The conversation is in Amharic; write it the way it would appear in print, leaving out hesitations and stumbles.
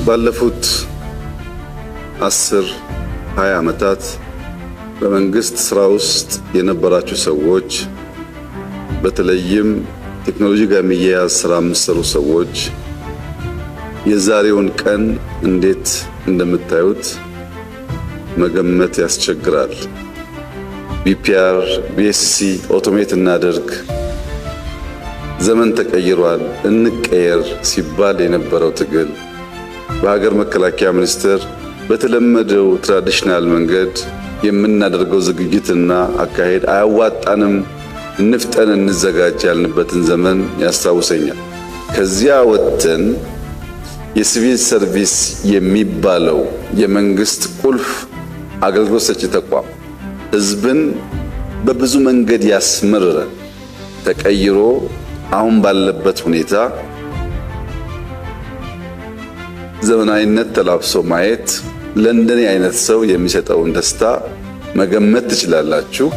ባለፉት 10-20 ዓመታት በመንግስት ስራ ውስጥ የነበራችሁ ሰዎች በተለይም ቴክኖሎጂ ጋር የሚያያዝ ስራ የምትሰሩ ሰዎች የዛሬውን ቀን እንዴት እንደምታዩት መገመት ያስቸግራል። ቢፒአር፣ ቢኤስሲ ኦቶሜት እናደርግ፣ ዘመን ተቀይሯል፣ እንቀየር ሲባል የነበረው ትግል በሀገር መከላከያ ሚኒስቴር በተለመደው ትራዲሽናል መንገድ የምናደርገው ዝግጅትና አካሄድ አያዋጣንም፣ እንፍጠን፣ እንዘጋጅ ያልንበትን ዘመን ያስታውሰኛል። ከዚያ ወጥተን የሲቪል ሰርቪስ የሚባለው የመንግስት ቁልፍ አገልግሎት ሰጪ ተቋም ህዝብን በብዙ መንገድ ያስመረረ ተቀይሮ አሁን ባለበት ሁኔታ ዘመናዊነት ተላብሶ ማየት ለእንደኔ አይነት ሰው የሚሰጠውን ደስታ መገመት ትችላላችሁ።